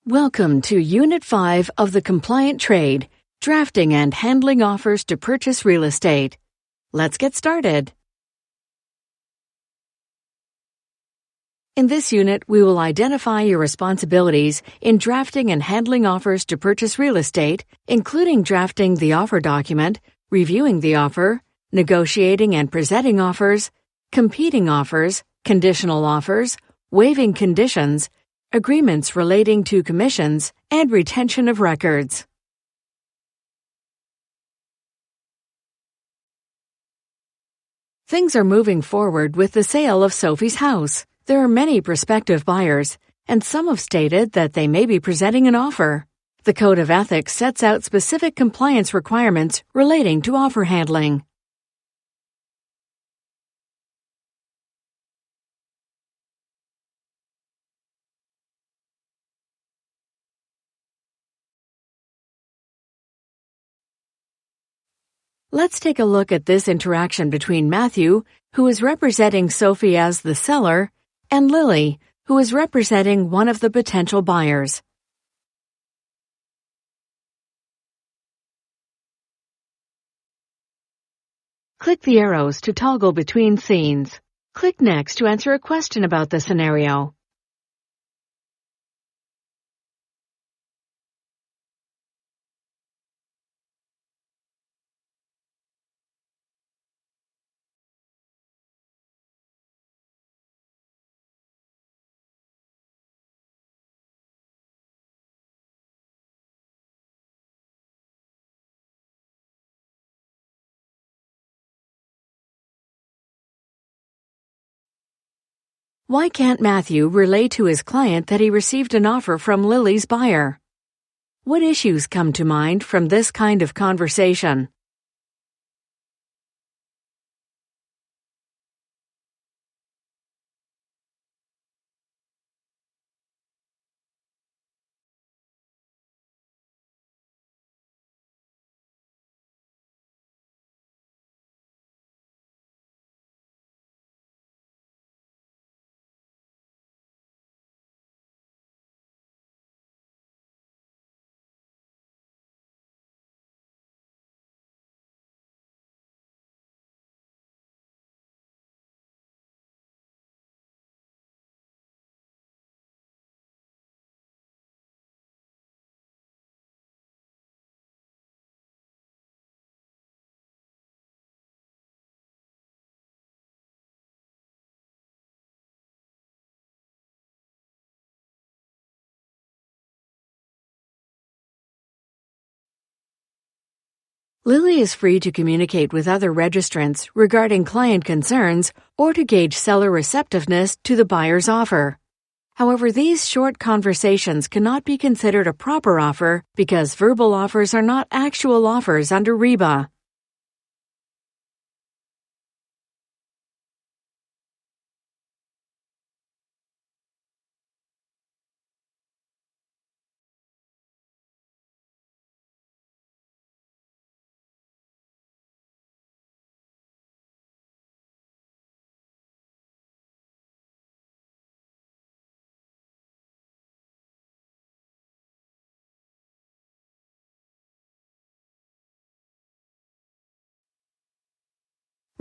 Welcome to Unit 5 of the Compliant Trade, Drafting and Handling Offers to Purchase Real Estate. Let's get started. In this unit, we will identify your responsibilities in drafting and handling offers to purchase real estate, including drafting the offer document, reviewing the offer, negotiating and presenting offers, competing offers, conditional offers, waiving conditions, agreements relating to commissions, and retention of records. Things are moving forward with the sale of Sophie's house. There are many prospective buyers, and some have stated that they may be presenting an offer. The Code of Ethics sets out specific compliance requirements relating to offer handling. Let's take a look at this interaction between Matthew, who is representing Sophie as the seller, and Lily, who is representing one of the potential buyers. Click the arrows to toggle between scenes. Click Next to answer a question about the scenario. Why can't Matthew relay to his client that he received an offer from Lily's buyer? What issues come to mind from this kind of conversation? Lily is free to communicate with other registrants regarding client concerns or to gauge seller receptiveness to the buyer's offer. However, these short conversations cannot be considered a proper offer because verbal offers are not actual offers under REBA.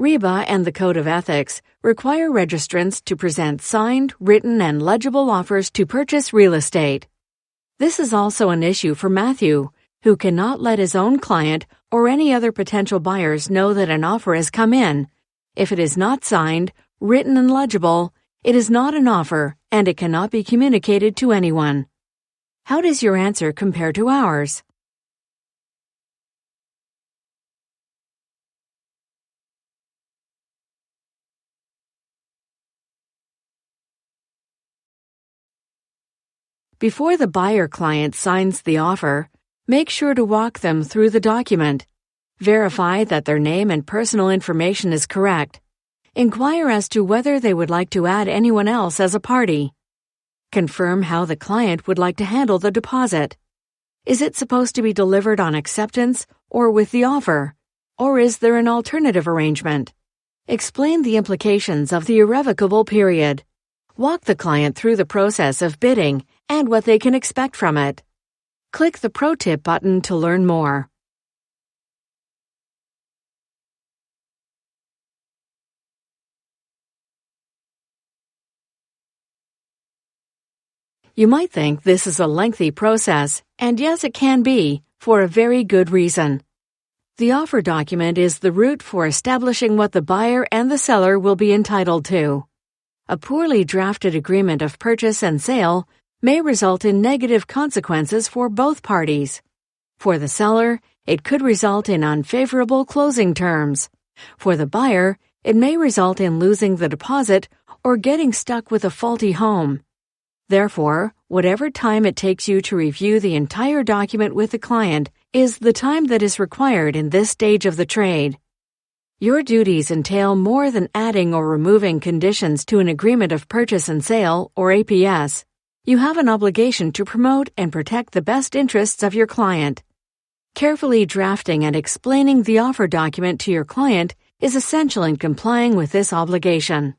REBA and the Code of Ethics require registrants to present signed, written, and legible offers to purchase real estate. This is also an issue for Matthew, who cannot let his own client or any other potential buyers know that an offer has come in. If it is not signed, written, and legible, it is not an offer and it cannot be communicated to anyone. How does your answer compare to ours? Before the buyer client signs the offer, make sure to walk them through the document. Verify that their name and personal information is correct. Inquire as to whether they would like to add anyone else as a party. Confirm how the client would like to handle the deposit. Is it supposed to be delivered on acceptance or with the offer? Or is there an alternative arrangement? Explain the implications of the irrevocable period. Walk the client through the process of bidding and what they can expect from it. Click the Pro Tip button to learn more. You might think this is a lengthy process, and yes, it can be, for a very good reason. The offer document is the route for establishing what the buyer and the seller will be entitled to. A poorly drafted agreement of purchase and sale may result in negative consequences for both parties. For the seller, it could result in unfavorable closing terms. For the buyer, it may result in losing the deposit or getting stuck with a faulty home. Therefore, whatever time it takes you to review the entire document with the client is the time that is required in this stage of the trade. Your duties entail more than adding or removing conditions to an agreement of purchase and sale, or APS. You have an obligation to promote and protect the best interests of your client. Carefully drafting and explaining the offer document to your client is essential in complying with this obligation.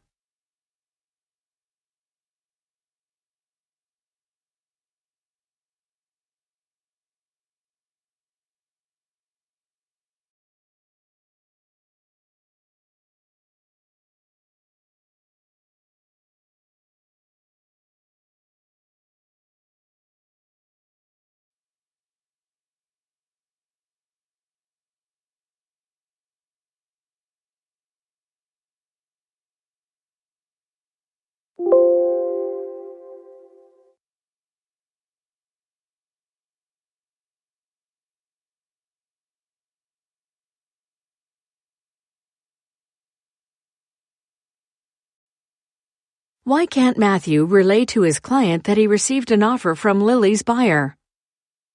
Why can't Matthew relay to his client that he received an offer from Lily's buyer?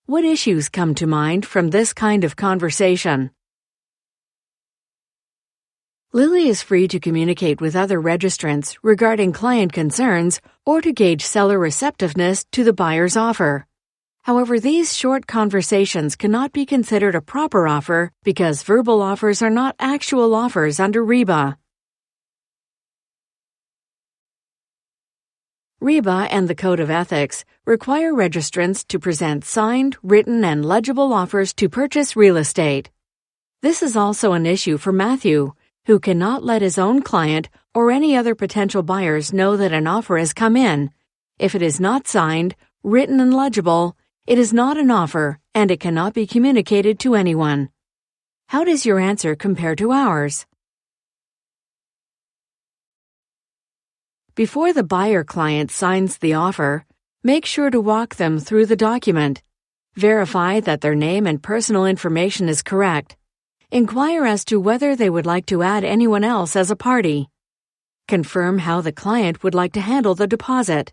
What issues come to mind from this kind of conversation? Lily is free to communicate with other registrants regarding client concerns or to gauge seller receptiveness to the buyer's offer. However, these short conversations cannot be considered a proper offer because verbal offers are not actual offers under REBA. REBA and the Code of Ethics require registrants to present signed, written, and legible offers to purchase real estate. This is also an issue for Matthew, who cannot let his own client or any other potential buyers know that an offer has come in. If it is not signed, written, and legible, it is not an offer and it cannot be communicated to anyone. How does your answer compare to ours? Before the buyer client signs the offer, make sure to walk them through the document. Verify that their name and personal information is correct. Inquire as to whether they would like to add anyone else as a party. Confirm how the client would like to handle the deposit.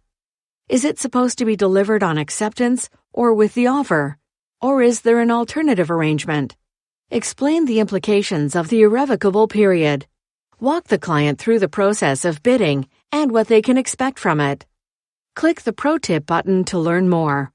Is it supposed to be delivered on acceptance or with the offer? Or is there an alternative arrangement? Explain the implications of the irrevocable period. Walk the client through the process of bidding and what they can expect from it. Click the Pro Tip button to learn more.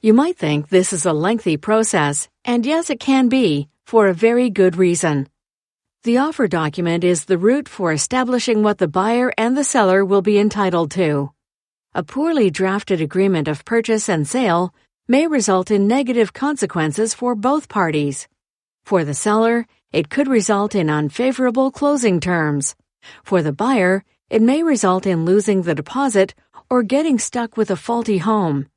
You might think this is a lengthy process, and yes, it can be, for a very good reason. The offer document is the route for establishing what the buyer and the seller will be entitled to. A poorly drafted agreement of purchase and sale may result in negative consequences for both parties. For the seller, it could result in unfavorable closing terms. For the buyer, it may result in losing the deposit or getting stuck with a faulty home.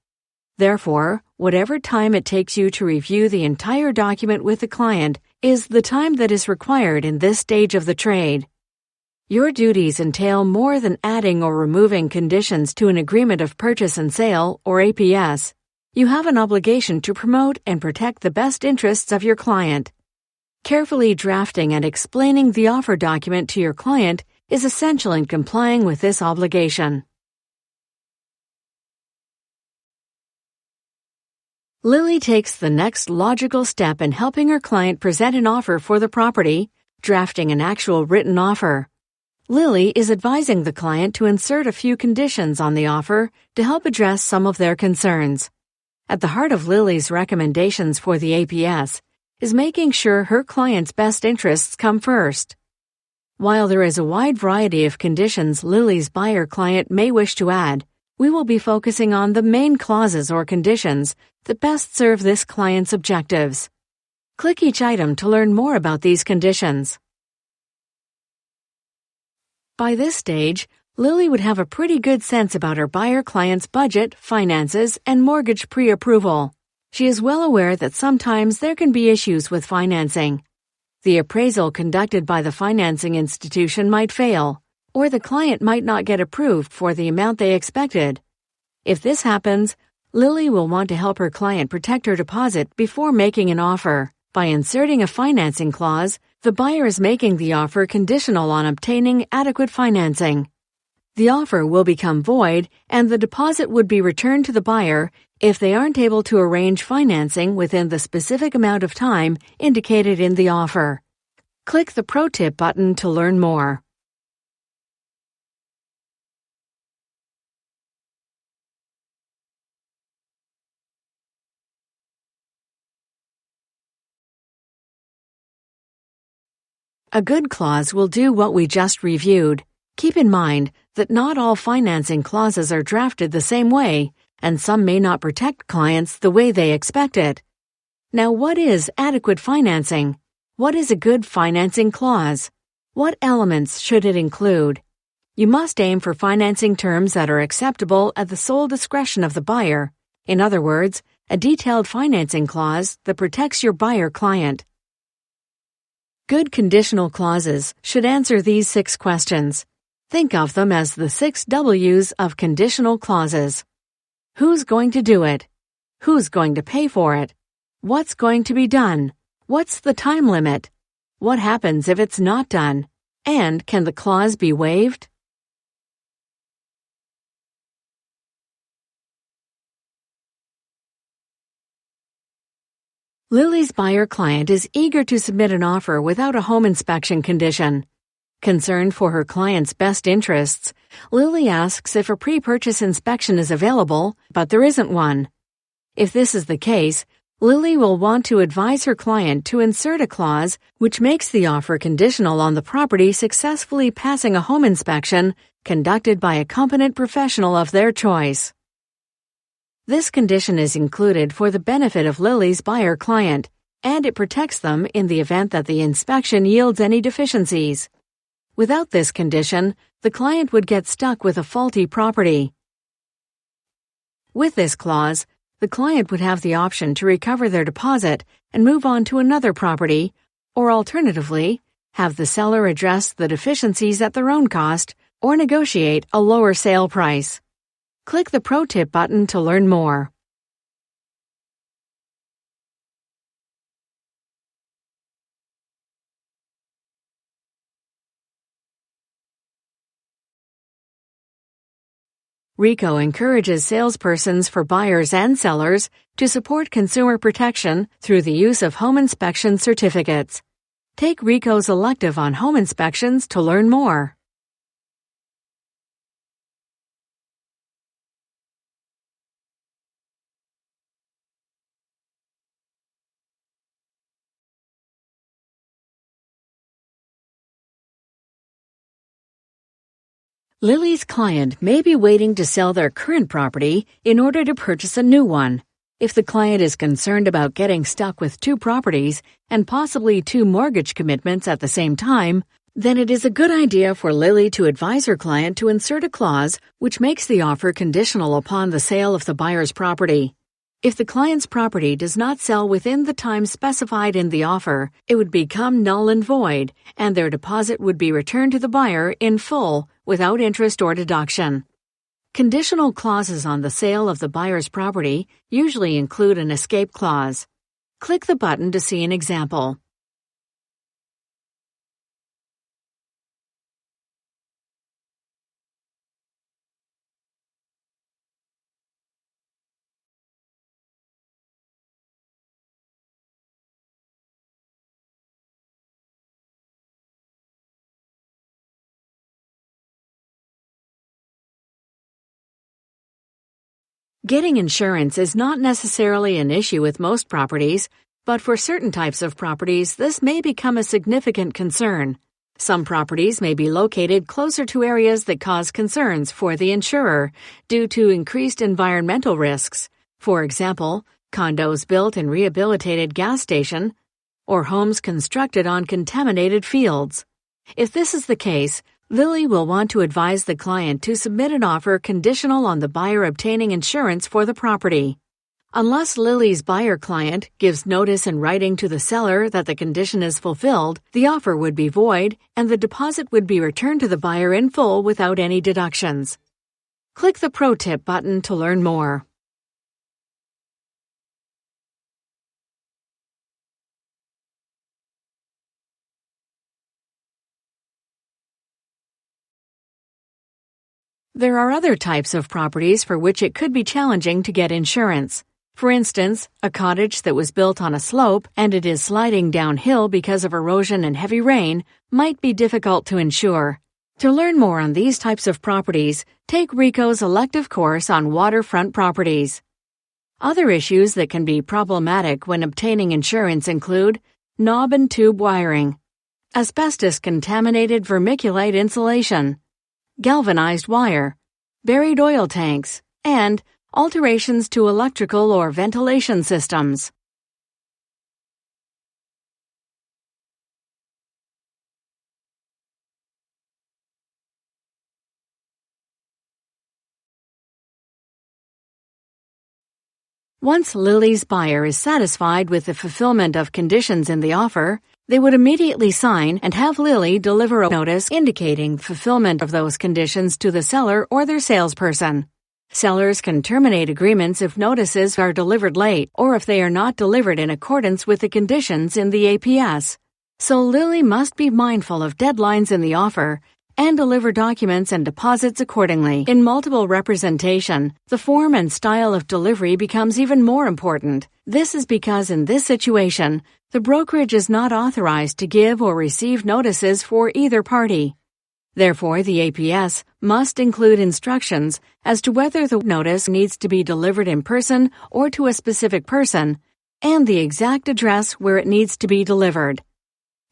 Therefore, whatever time it takes you to review the entire document with the client is the time that is required in this stage of the trade. Your duties entail more than adding or removing conditions to an agreement of purchase and sale, or APS. You have an obligation to promote and protect the best interests of your client. Carefully drafting and explaining the offer document to your client is essential in complying with this obligation. Lily takes the next logical step in helping her client present an offer for the property, drafting an actual written offer. Lily is advising the client to insert a few conditions on the offer to help address some of their concerns. At the heart of Lily's recommendations for the APS is making sure her client's best interests come first. While there is a wide variety of conditions Lily's buyer client may wish to add, we will be focusing on the main clauses or conditions that best serve this client's objectives. Click each item to learn more about these conditions. By this stage, Lily would have a pretty good sense about her buyer client's budget, finances, and mortgage pre-approval. She is well aware that sometimes there can be issues with financing. The appraisal conducted by the financing institution might fail, or the client might not get approved for the amount they expected. If this happens, Lily will want to help her client protect her deposit before making an offer. By inserting a financing clause, the buyer is making the offer conditional on obtaining adequate financing. The offer will become void and the deposit would be returned to the buyer if they aren't able to arrange financing within the specific amount of time indicated in the offer. Click the Pro Tip button to learn more. A good clause will do what we just reviewed. Keep in mind that not all financing clauses are drafted the same way, and some may not protect clients the way they expect it. Now, what is adequate financing? What is a good financing clause? What elements should it include? You must aim for financing terms that are acceptable at the sole discretion of the buyer. In other words, a detailed financing clause that protects your buyer client. Good conditional clauses should answer these 6 questions. Think of them as the 6 W's of conditional clauses. Who's going to do it? Who's going to pay for it? What's going to be done? What's the time limit? What happens if it's not done? And can the clause be waived? Lily's buyer client is eager to submit an offer without a home inspection condition. Concerned for her client's best interests, Lily asks if a pre-purchase inspection is available, but there isn't one. If this is the case, Lily will want to advise her client to insert a clause which makes the offer conditional on the property successfully passing a home inspection conducted by a competent professional of their choice. This condition is included for the benefit of Lily's buyer client, and it protects them in the event that the inspection yields any deficiencies. Without this condition, the client would get stuck with a faulty property. With this clause, the client would have the option to recover their deposit and move on to another property, or alternatively, have the seller address the deficiencies at their own cost or negotiate a lower sale price. Click the Pro Tip button to learn more. RECO encourages salespersons for buyers and sellers to support consumer protection through the use of home inspection certificates. Take RECO's elective on home inspections to learn more. Lily's client may be waiting to sell their current property in order to purchase a new one. If the client is concerned about getting stuck with 2 properties and possibly 2 mortgage commitments at the same time, then it is a good idea for Lily to advise her client to insert a clause which makes the offer conditional upon the sale of the buyer's property. If the client's property does not sell within the time specified in the offer, it would become null and void, and their deposit would be returned to the buyer in full without interest or deduction. Conditional clauses on the sale of the buyer's property usually include an escape clause. Click the button to see an example. Getting insurance is not necessarily an issue with most properties, but for certain types of properties, this may become a significant concern. Some properties may be located closer to areas that cause concerns for the insurer due to increased environmental risks. For example, condos built and rehabilitated gas station, or homes constructed on contaminated fields. If this is the case, Lily will want to advise the client to submit an offer conditional on the buyer obtaining insurance for the property. Unless Lily's buyer client gives notice in writing to the seller that the condition is fulfilled, the offer would be void and the deposit would be returned to the buyer in full without any deductions. Click the Pro Tip button to learn more. There are other types of properties for which it could be challenging to get insurance. For instance, a cottage that was built on a slope and it is sliding downhill because of erosion and heavy rain might be difficult to insure. To learn more on these types of properties, take RECO's elective course on waterfront properties. Other issues that can be problematic when obtaining insurance include knob and tube wiring, asbestos-contaminated vermiculite insulation, galvanized wire, buried oil tanks, and alterations to electrical or ventilation systems. Once Lily's buyer is satisfied with the fulfillment of conditions in the offer, they would immediately sign and have Lily deliver a notice indicating fulfillment of those conditions to the seller or their salesperson. Sellers can terminate agreements if notices are delivered late or if they are not delivered in accordance with the conditions in the APS. So Lily must be mindful of deadlines in the offer and deliver documents and deposits accordingly. In multiple representation, the form and style of delivery becomes even more important. This is because in this situation, the brokerage is not authorized to give or receive notices for either party. Therefore, the APS must include instructions as to whether the notice needs to be delivered in person or to a specific person, and the exact address where it needs to be delivered.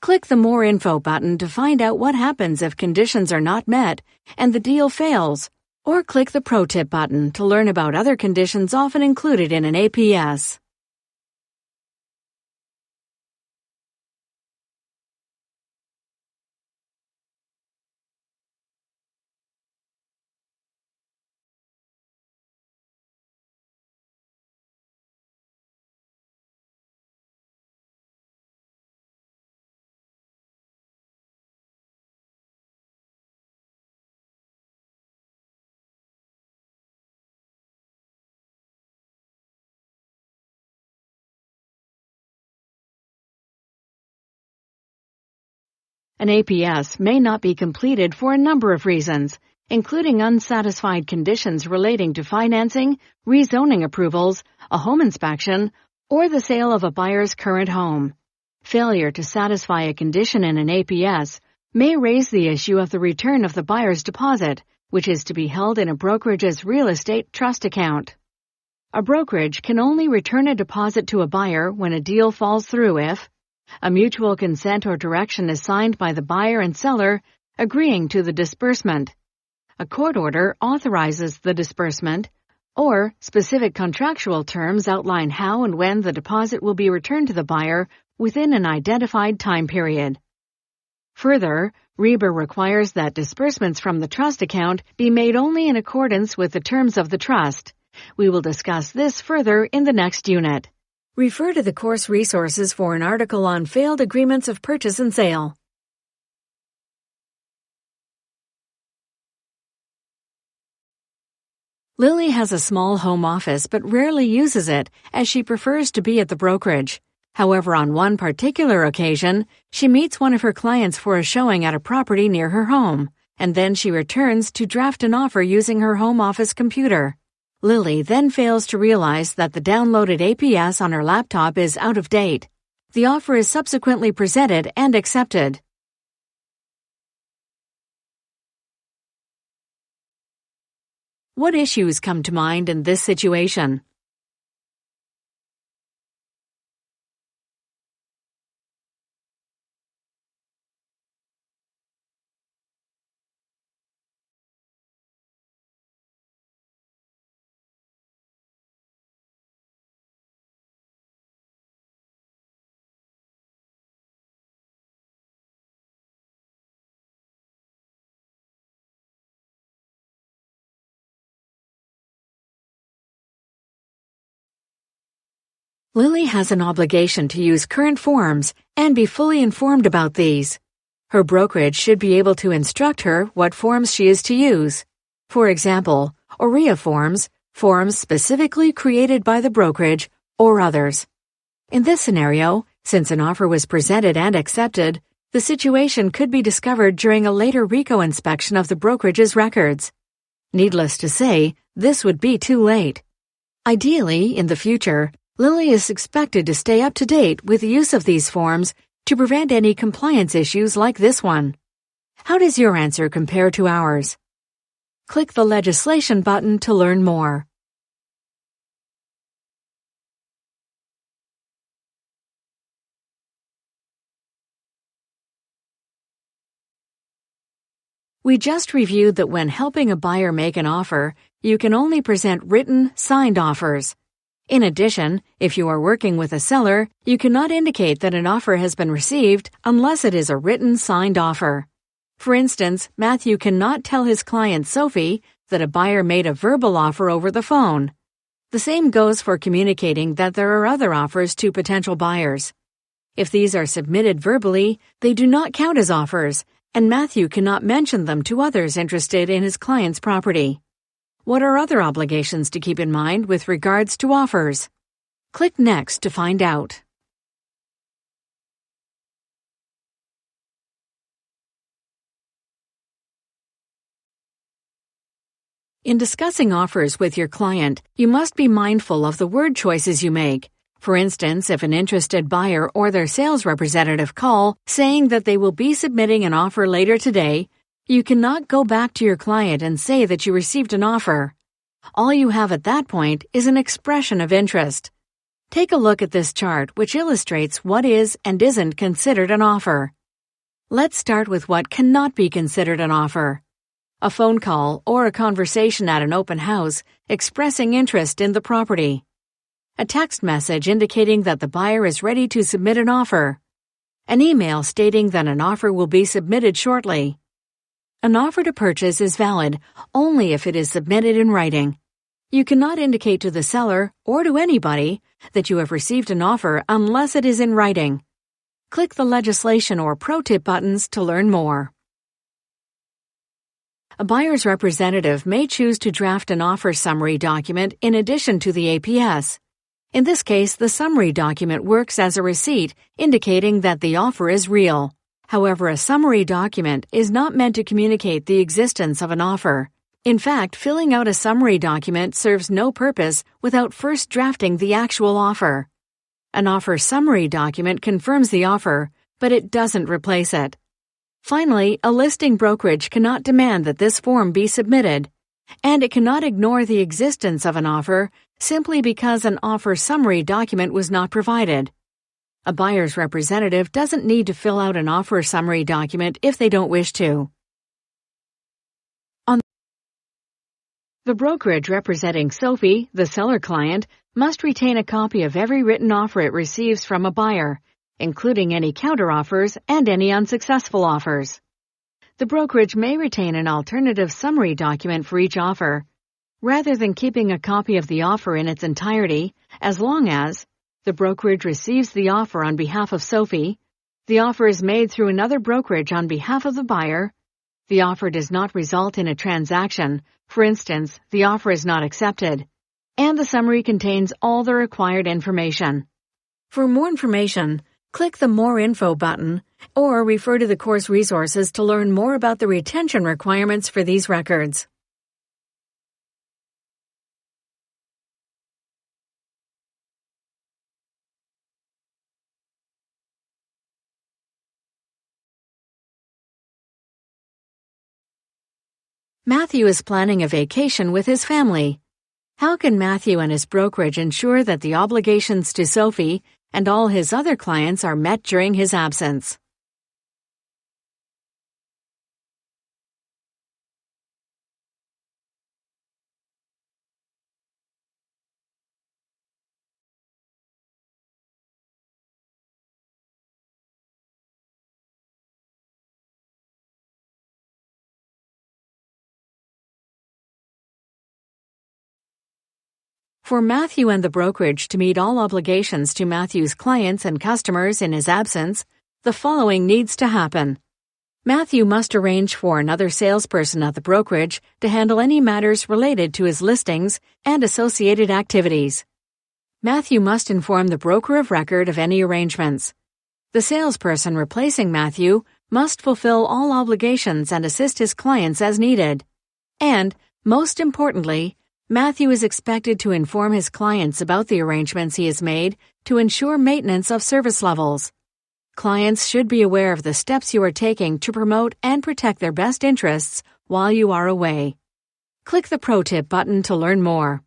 Click the More Info button to find out what happens if conditions are not met and the deal fails, or click the Pro Tip button to learn about other conditions often included in an APS. An APS may not be completed for a number of reasons, including unsatisfied conditions relating to financing, rezoning approvals, a home inspection, or the sale of a buyer's current home. Failure to satisfy a condition in an APS may raise the issue of the return of the buyer's deposit, which is to be held in a brokerage's real estate trust account. A brokerage can only return a deposit to a buyer when a deal falls through if a mutual consent or direction is signed by the buyer and seller agreeing to the disbursement, a court order authorizes the disbursement, or specific contractual terms outline how and when the deposit will be returned to the buyer within an identified time period. Further, REBA requires that disbursements from the trust account be made only in accordance with the terms of the trust. We will discuss this further in the next unit. Refer to the course resources for an article on failed agreements of purchase and sale. Lily has a small home office but rarely uses it as she prefers to be at the brokerage. However, on one particular occasion, she meets one of her clients for a showing at a property near her home, and then she returns to draft an offer using her home office computer. Lily then fails to realize that the downloaded APS on her laptop is out of date. The offer is subsequently presented and accepted. What issues come to mind in this situation? Lily has an obligation to use current forms and be fully informed about these. Her brokerage should be able to instruct her what forms she is to use. For example, OREA forms, forms specifically created by the brokerage or others. In this scenario, since an offer was presented and accepted, the situation could be discovered during a later RECO inspection of the brokerage's records. Needless to say, this would be too late. Ideally, in the future, Lily is expected to stay up to date with the use of these forms to prevent any compliance issues like this one. How does your answer compare to ours? Click the Legislation button to learn more. We just reviewed that when helping a buyer make an offer, you can only present written, signed offers. In addition, if you are working with a seller, you cannot indicate that an offer has been received unless it is a written, signed offer. For instance, Matthew cannot tell his client Sophie that a buyer made a verbal offer over the phone. The same goes for communicating that there are other offers to potential buyers. If these are submitted verbally, they do not count as offers, and Matthew cannot mention them to others interested in his client's property. What are other obligations to keep in mind with regards to offers? Click Next to find out. In discussing offers with your client, you must be mindful of the word choices you make. For instance, if an interested buyer or their sales representative call saying that they will be submitting an offer later today, you cannot go back to your client and say that you received an offer. All you have at that point is an expression of interest. Take a look at this chart, which illustrates what is and isn't considered an offer. Let's start with what cannot be considered an offer. A phone call or a conversation at an open house expressing interest in the property. A text message indicating that the buyer is ready to submit an offer. An email stating that an offer will be submitted shortly. An offer to purchase is valid only if it is submitted in writing. You cannot indicate to the seller or to anybody that you have received an offer unless it is in writing. Click the Legislation or Pro Tip buttons to learn more. A buyer's representative may choose to draft an offer summary document in addition to the APS. In this case, the summary document works as a receipt indicating that the offer is real. However, a summary document is not meant to communicate the existence of an offer. In fact, filling out a summary document serves no purpose without first drafting the actual offer. An offer summary document confirms the offer, but it doesn't replace it. Finally, a listing brokerage cannot demand that this form be submitted, and it cannot ignore the existence of an offer simply because an offer summary document was not provided. A buyer's representative doesn't need to fill out an offer summary document if they don't wish to. The brokerage representing Sophie, the seller client, must retain a copy of every written offer it receives from a buyer, including any counteroffers and any unsuccessful offers. The brokerage may retain an alternative summary document for each offer, rather than keeping a copy of the offer in its entirety, as long as the brokerage receives the offer on behalf of Sophie, the offer is made through another brokerage on behalf of the buyer, the offer does not result in a transaction, for instance, the offer is not accepted, and the summary contains all the required information. For more information, click the More Info button or refer to the course resources to learn more about the retention requirements for these records. Matthew is planning a vacation with his family. How can Matthew and his brokerage ensure that the obligations to Sophie and all his other clients are met during his absence? For Matthew and the brokerage to meet all obligations to Matthew's clients and customers in his absence, the following needs to happen. Matthew must arrange for another salesperson at the brokerage to handle any matters related to his listings and associated activities. Matthew must inform the broker of record of any arrangements. The salesperson replacing Matthew must fulfill all obligations and assist his clients as needed. And, most importantly, Matthew is expected to inform his clients about the arrangements he has made to ensure maintenance of service levels. Clients should be aware of the steps you are taking to promote and protect their best interests while you are away. Click the Pro Tip button to learn more.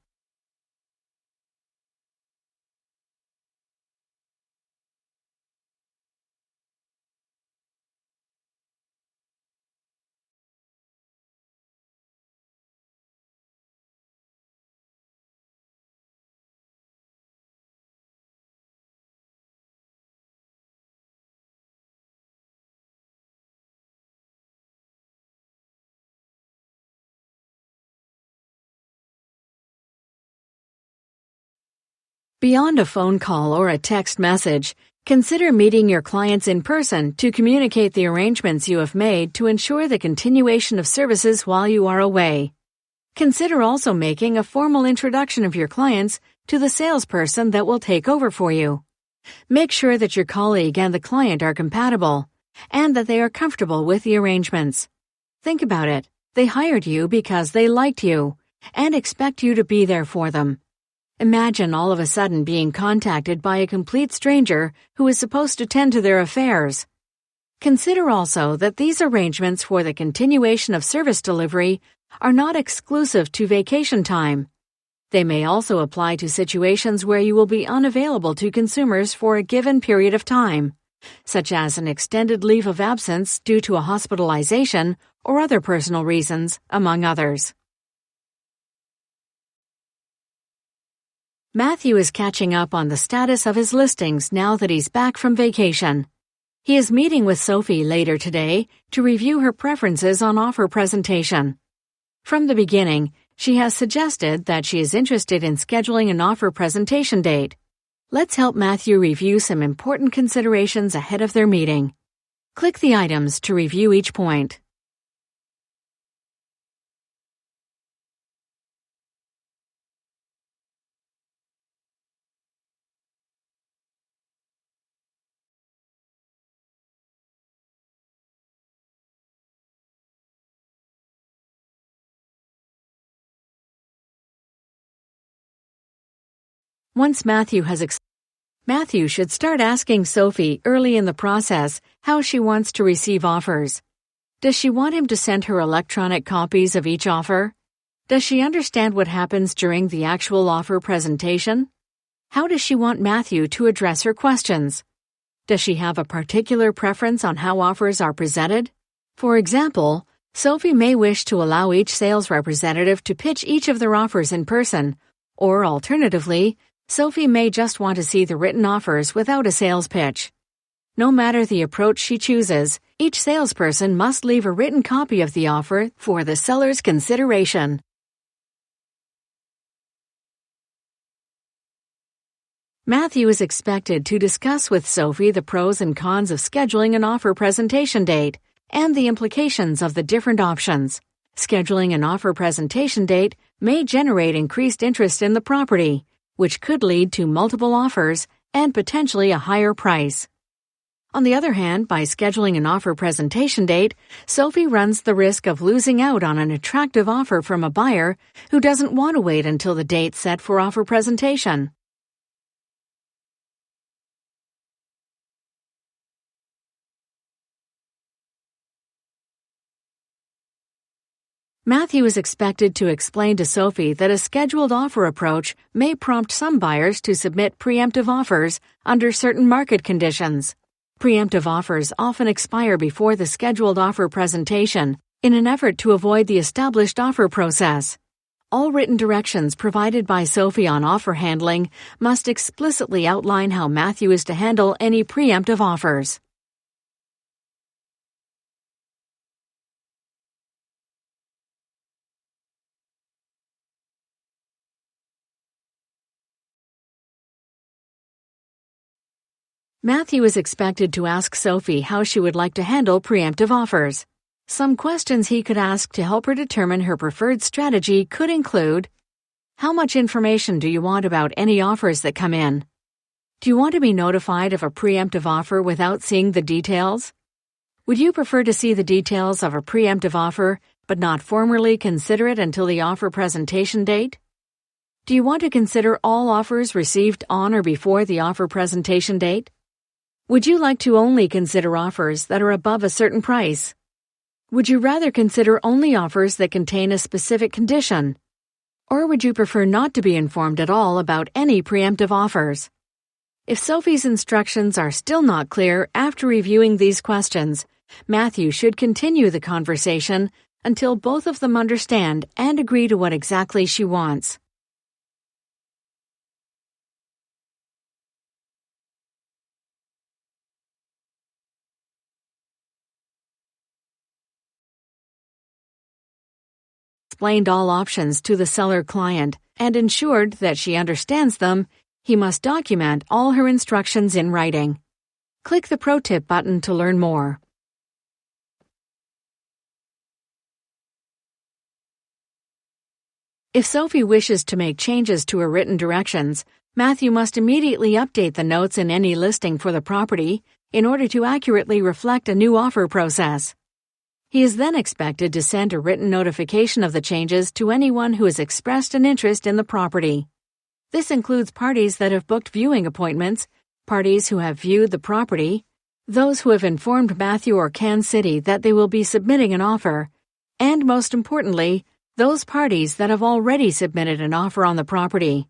Beyond a phone call or a text message, consider meeting your clients in person to communicate the arrangements you have made to ensure the continuation of services while you are away. Consider also making a formal introduction of your clients to the salesperson that will take over for you. Make sure that your colleague and the client are compatible and that they are comfortable with the arrangements. Think about it. They hired you because they liked you and expect you to be there for them. Imagine all of a sudden being contacted by a complete stranger who is supposed to tend to their affairs. Consider also that these arrangements for the continuation of service delivery are not exclusive to vacation time. They may also apply to situations where you will be unavailable to consumers for a given period of time, such as an extended leave of absence due to a hospitalization or other personal reasons, among others. Matthew is catching up on the status of his listings now that he's back from vacation. He is meeting with Sophie later today to review her preferences on offer presentation. From the beginning, she has suggested that she is interested in scheduling an offer presentation date. Let's help Matthew review some important considerations ahead of their meeting. Click the items to review each point. Once Matthew should start asking Sophie early in the process how she wants to receive offers. Does she want him to send her electronic copies of each offer? Does she understand what happens during the actual offer presentation? How does she want Matthew to address her questions? Does she have a particular preference on how offers are presented? For example, Sophie may wish to allow each sales representative to pitch each of their offers in person, or alternatively, Sophie may just want to see the written offers without a sales pitch. No matter the approach she chooses, each salesperson must leave a written copy of the offer for the seller's consideration. Matthew is expected to discuss with Sophie the pros and cons of scheduling an offer presentation date and the implications of the different options. Scheduling an offer presentation date may generate increased interest in the property, which could lead to multiple offers and potentially a higher price. On the other hand, by scheduling an offer presentation date, Sophie runs the risk of losing out on an attractive offer from a buyer who doesn't want to wait until the date set for offer presentation. Matthew is expected to explain to Sophie that a scheduled offer approach may prompt some buyers to submit preemptive offers under certain market conditions. Preemptive offers often expire before the scheduled offer presentation in an effort to avoid the established offer process. All written directions provided by Sophie on offer handling must explicitly outline how Matthew is to handle any preemptive offers. Matthew is expected to ask Sophie how she would like to handle preemptive offers. Some questions he could ask to help her determine her preferred strategy could include: how much information do you want about any offers that come in? Do you want to be notified of a preemptive offer without seeing the details? Would you prefer to see the details of a preemptive offer but not formally consider it until the offer presentation date? Do you want to consider all offers received on or before the offer presentation date? Would you like to only consider offers that are above a certain price? Would you rather consider only offers that contain a specific condition? Or would you prefer not to be informed at all about any preemptive offers? If Sophie's instructions are still not clear after reviewing these questions, Matthew should continue the conversation until both of them understand and agree to what exactly she wants. Explained all options to the seller client and ensured that she understands them, he must document all her instructions in writing. Click the Pro Tip button to learn more. If Sophie wishes to make changes to her written directions, Matthew must immediately update the notes in any listing for the property in order to accurately reflect a new offer process. He is then expected to send a written notification of the changes to anyone who has expressed an interest in the property. This includes parties that have booked viewing appointments, parties who have viewed the property, those who have informed Matthew or Kansas City that they will be submitting an offer, and most importantly, those parties that have already submitted an offer on the property.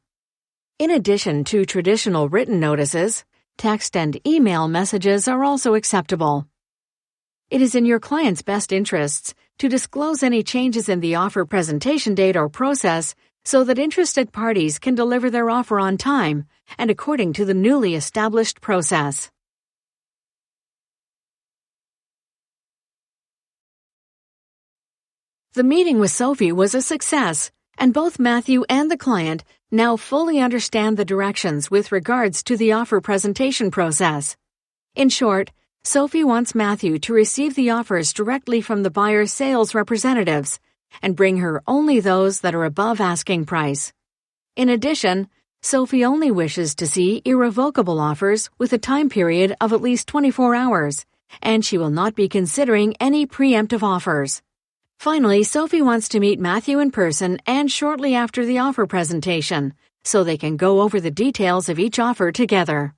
In addition to traditional written notices, text and email messages are also acceptable. It is in your client's best interests to disclose any changes in the offer presentation date or process so that interested parties can deliver their offer on time and according to the newly established process. The meeting with Sophie was a success, and both Matthew and the client now fully understand the directions with regards to the offer presentation process. In short, Sophie wants Matthew to receive the offers directly from the buyer's sales representatives and bring her only those that are above asking price. In addition, Sophie only wishes to see irrevocable offers with a time period of at least 24 hours, and she will not be considering any preemptive offers. Finally, Sophie wants to meet Matthew in person and shortly after the offer presentation, so they can go over the details of each offer together.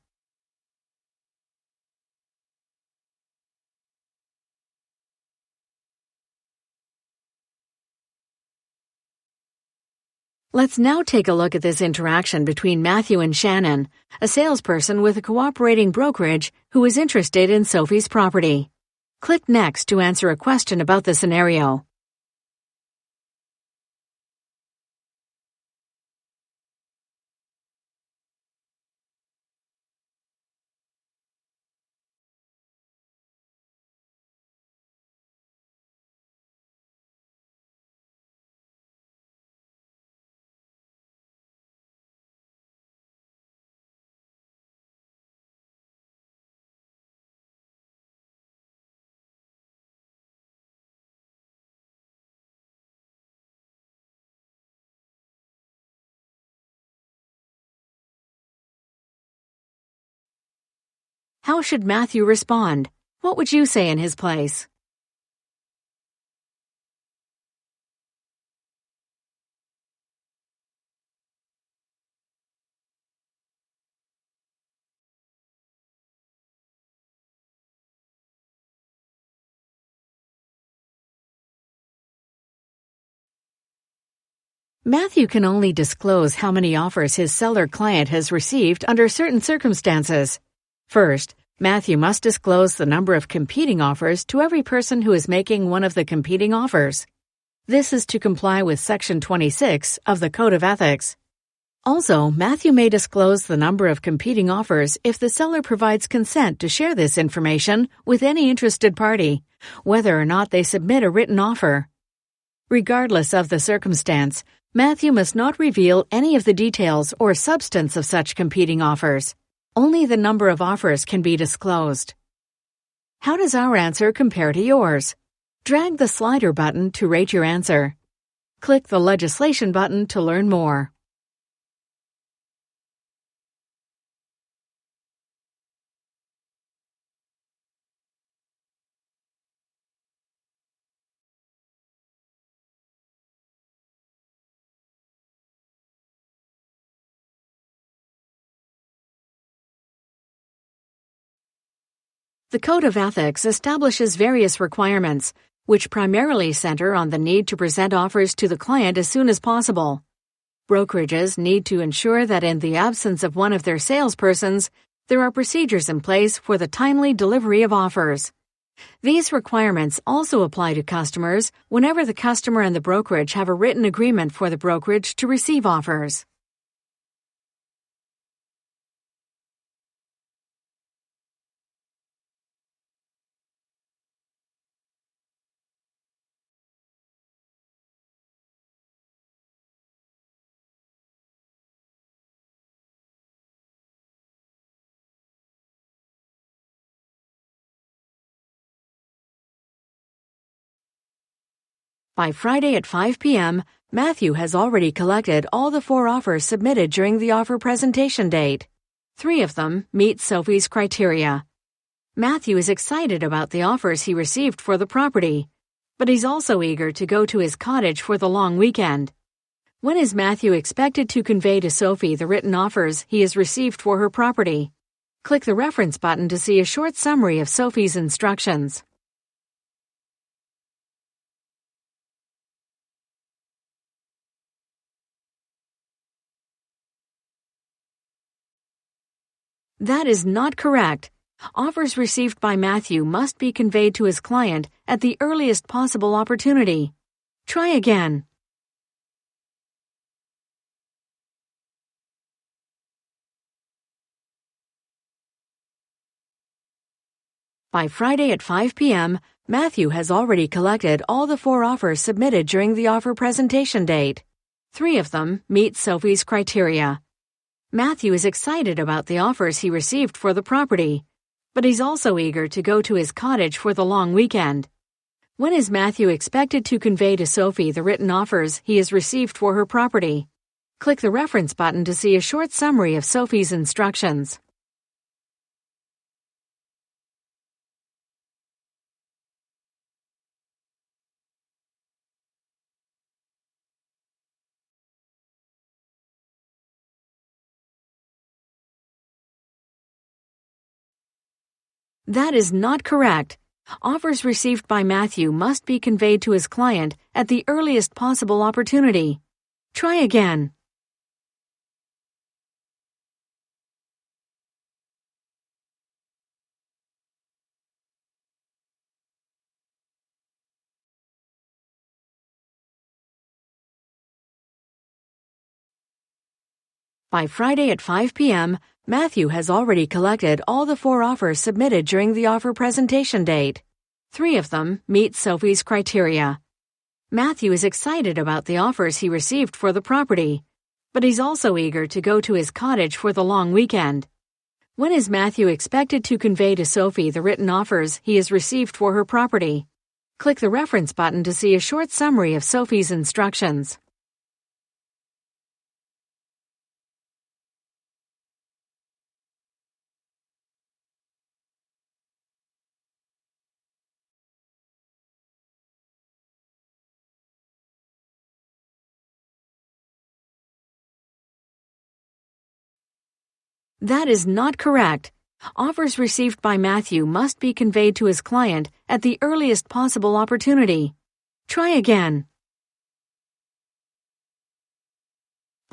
Let's now take a look at this interaction between Matthew and Shannon, a salesperson with a cooperating brokerage who is interested in Sophie's property. Click Next to answer a question about the scenario. How should Matthew respond? What would you say in his place? Matthew can only disclose how many offers his seller client has received under certain circumstances. First, Matthew must disclose the number of competing offers to every person who is making one of the competing offers. This is to comply with Section 26 of the Code of Ethics. Also, Matthew may disclose the number of competing offers if the seller provides consent to share this information with any interested party, whether or not they submit a written offer. Regardless of the circumstance, Matthew must not reveal any of the details or substance of such competing offers. Only the number of offers can be disclosed. How does our answer compare to yours? Drag the slider button to rate your answer. Click the legislation button to learn more. The Code of Ethics establishes various requirements, which primarily center on the need to present offers to the client as soon as possible. Brokerages need to ensure that in the absence of one of their salespersons, there are procedures in place for the timely delivery of offers. These requirements also apply to customers whenever the customer and the brokerage have a written agreement for the brokerage to receive offers. By Friday at 5 p.m., Matthew has already collected all the 4 offers submitted during the offer presentation date. 3 of them meet Sophie's criteria. Matthew is excited about the offers he received for the property, but he's also eager to go to his cottage for the long weekend. When is Matthew expected to convey to Sophie the written offers he has received for her property? Click the reference button to see a short summary of Sophie's instructions. That is not correct. Offers received by Matthew must be conveyed to his client at the earliest possible opportunity. Try again. By Friday at 5 p.m., Matthew has already collected all the 4 offers submitted during the offer presentation date. 3 of them meet Sophie's criteria. Matthew is excited about the offers he received for the property, but he's also eager to go to his cottage for the long weekend. When is Matthew expected to convey to Sophie the written offers he has received for her property? Click the reference button to see a short summary of Sophie's instructions. That is not correct. Offers received by Matthew must be conveyed to his client at the earliest possible opportunity. Try again. By Friday at 5 p.m., Matthew has already collected all the 4 offers submitted during the offer presentation date. 3 of them meet Sophie's criteria. Matthew is excited about the offers he received for the property, but he's also eager to go to his cottage for the long weekend. When is Matthew expected to convey to Sophie the written offers he has received for her property? Click the reference button to see a short summary of Sophie's instructions. That is not correct. Offers received by Matthew must be conveyed to his client at the earliest possible opportunity. Try again.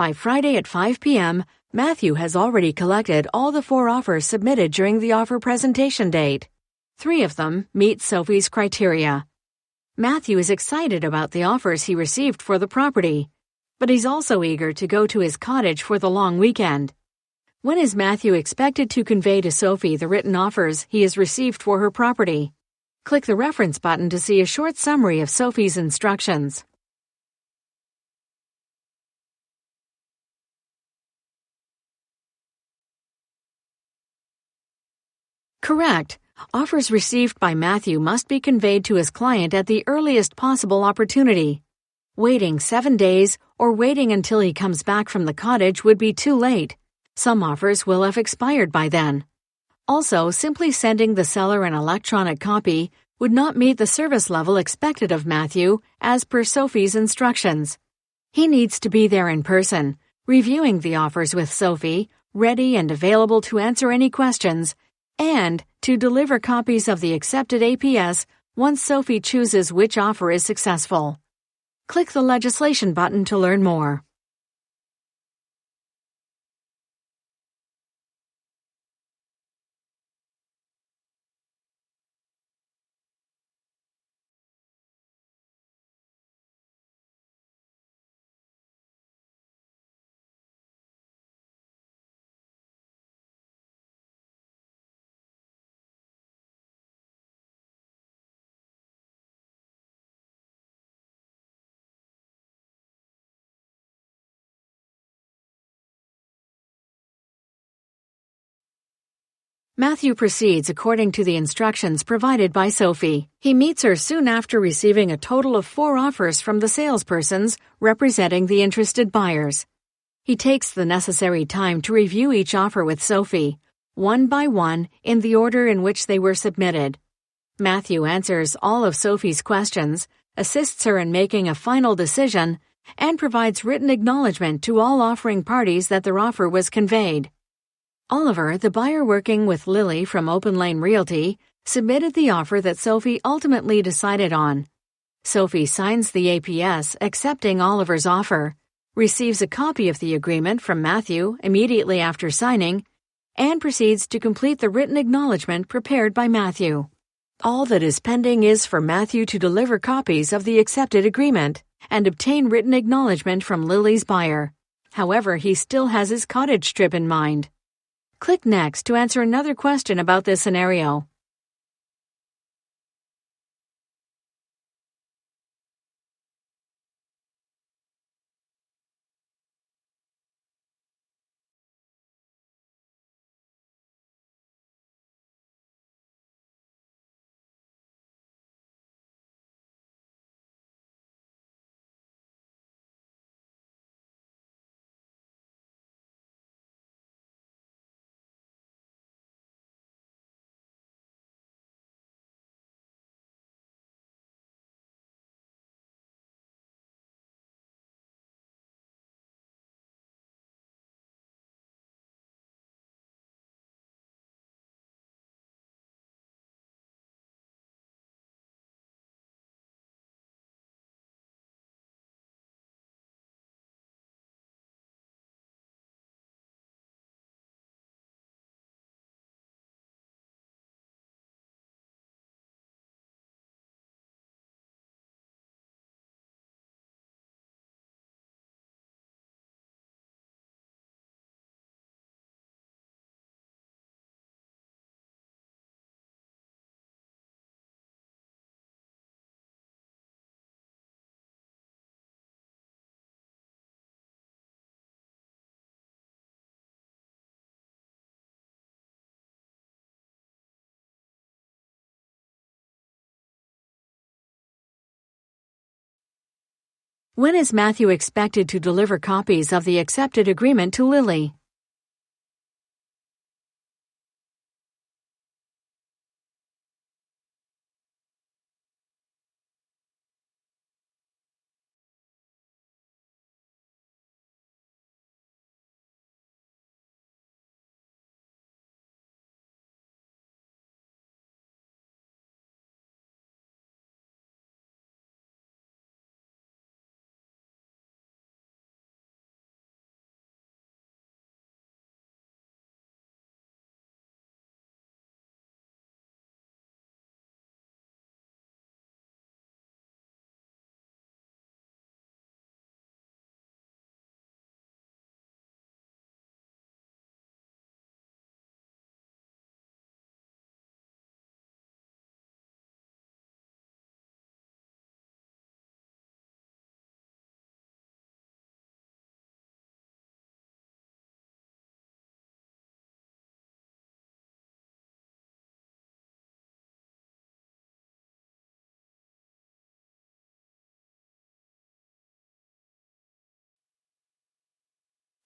By Friday at 5 p.m., Matthew has already collected all the 4 offers submitted during the offer presentation date. 3 of them meet Sophie's criteria. Matthew is excited about the offers he received for the property, but he's also eager to go to his cottage for the long weekend. When is Matthew expected to convey to Sophie the written offers he has received for her property? Click the reference button to see a short summary of Sophie's instructions. Correct. Offers received by Matthew must be conveyed to his client at the earliest possible opportunity. Waiting 7 days or waiting until he comes back from the cottage would be too late. Some offers will have expired by then. Also, simply sending the seller an electronic copy would not meet the service level expected of Matthew as per Sophie's instructions. He needs to be there in person, reviewing the offers with Sophie, ready and available to answer any questions, and to deliver copies of the accepted APS once Sophie chooses which offer is successful. Click the legislation button to learn more. Matthew proceeds according to the instructions provided by Sophie. He meets her soon after receiving a total of 4 offers from the salespersons representing the interested buyers. He takes the necessary time to review each offer with Sophie, one by one in the order in which they were submitted. Matthew answers all of Sophie's questions, assists her in making a final decision, and provides written acknowledgement to all offering parties that their offer was conveyed. Oliver, the buyer working with Lily from Open Lane Realty, submitted the offer that Sophie ultimately decided on. Sophie signs the APS accepting Oliver's offer, receives a copy of the agreement from Matthew immediately after signing, and proceeds to complete the written acknowledgement prepared by Matthew. All that is pending is for Matthew to deliver copies of the accepted agreement and obtain written acknowledgement from Lily's buyer. However, he still has his cottage trip in mind. Click Next to answer another question about this scenario. When is Matthew expected to deliver copies of the accepted agreement to Lily?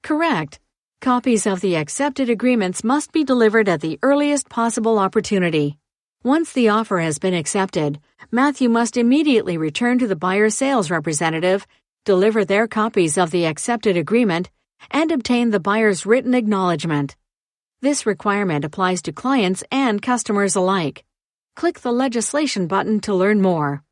Correct. Copies of the accepted agreements must be delivered at the earliest possible opportunity. Once the offer has been accepted, Matthew must immediately return to the buyer's sales representative, deliver their copies of the accepted agreement, and obtain the buyer's written acknowledgement. This requirement applies to clients and customers alike. Click the Legislation button to learn more.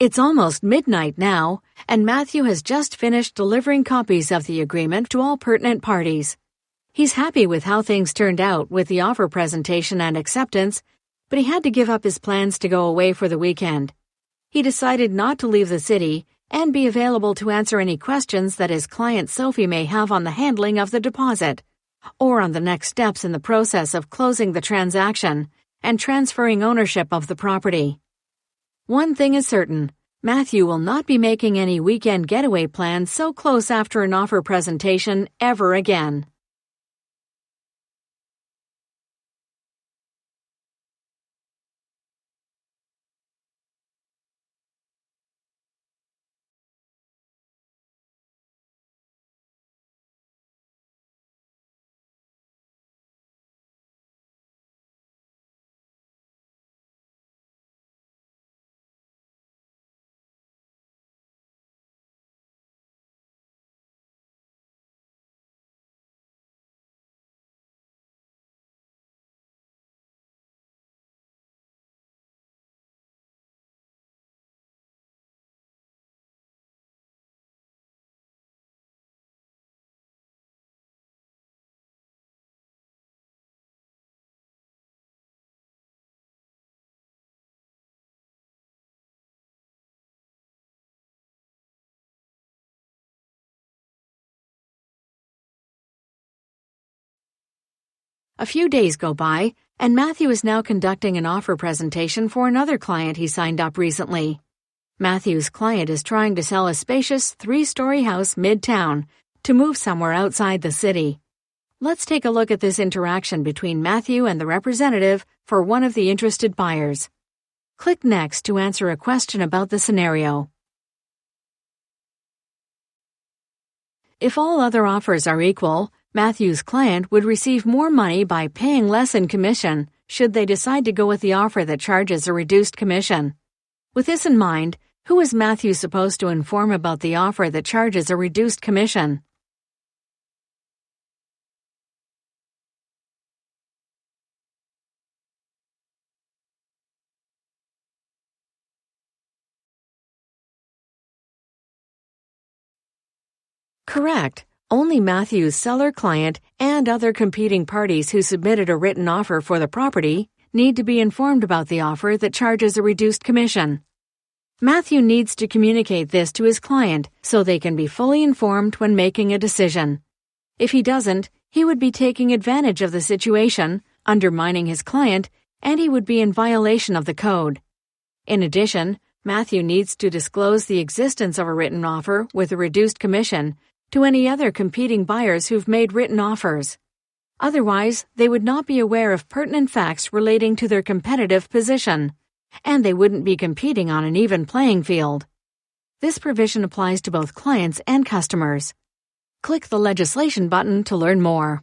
It's almost midnight now, and Matthew has just finished delivering copies of the agreement to all pertinent parties. He's happy with how things turned out with the offer presentation and acceptance, but he had to give up his plans to go away for the weekend. He decided not to leave the city and be available to answer any questions that his client Sophie may have on the handling of the deposit, or on the next steps in the process of closing the transaction and transferring ownership of the property. One thing is certain, Matthew will not be making any weekend getaway plans so close after an offer presentation ever again. A few days go by, and Matthew is now conducting an offer presentation for another client he signed up recently. Matthew's client is trying to sell a spacious 3-story house midtown to move somewhere outside the city. Let's take a look at this interaction between Matthew and the representative for one of the interested buyers. Click Next to answer a question about the scenario. If all other offers are equal, Matthew's client would receive more money by paying less in commission should they decide to go with the offer that charges a reduced commission. With this in mind, who is Matthew supposed to inform about the offer that charges a reduced commission? Correct. Only Matthew's seller client and other competing parties who submitted a written offer for the property need to be informed about the offer that charges a reduced commission. Matthew needs to communicate this to his client so they can be fully informed when making a decision. If he doesn't, he would be taking advantage of the situation, undermining his client, and he would be in violation of the code. In addition, Matthew needs to disclose the existence of a written offer with a reduced commission to any other competing buyers who've made written offers. Otherwise, they would not be aware of pertinent facts relating to their competitive position, and they wouldn't be competing on an even playing field. This provision applies to both clients and customers. Click the Legislation button to learn more.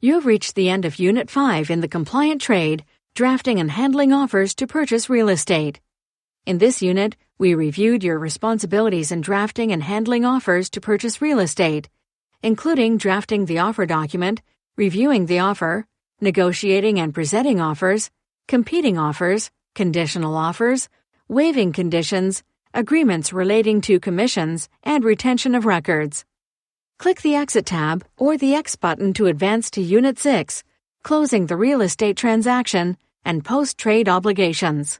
You have reached the end of Unit 5 in the Compliant Trade, Drafting and Handling Offers to Purchase Real Estate. In this unit, we reviewed your responsibilities in drafting and handling offers to purchase real estate, including drafting the offer document, reviewing the offer, negotiating and presenting offers, competing offers, conditional offers, waiving conditions, agreements relating to commissions, and retention of records. Click the Exit tab or the X button to advance to Unit 6, closing the real estate transaction and post-trade obligations.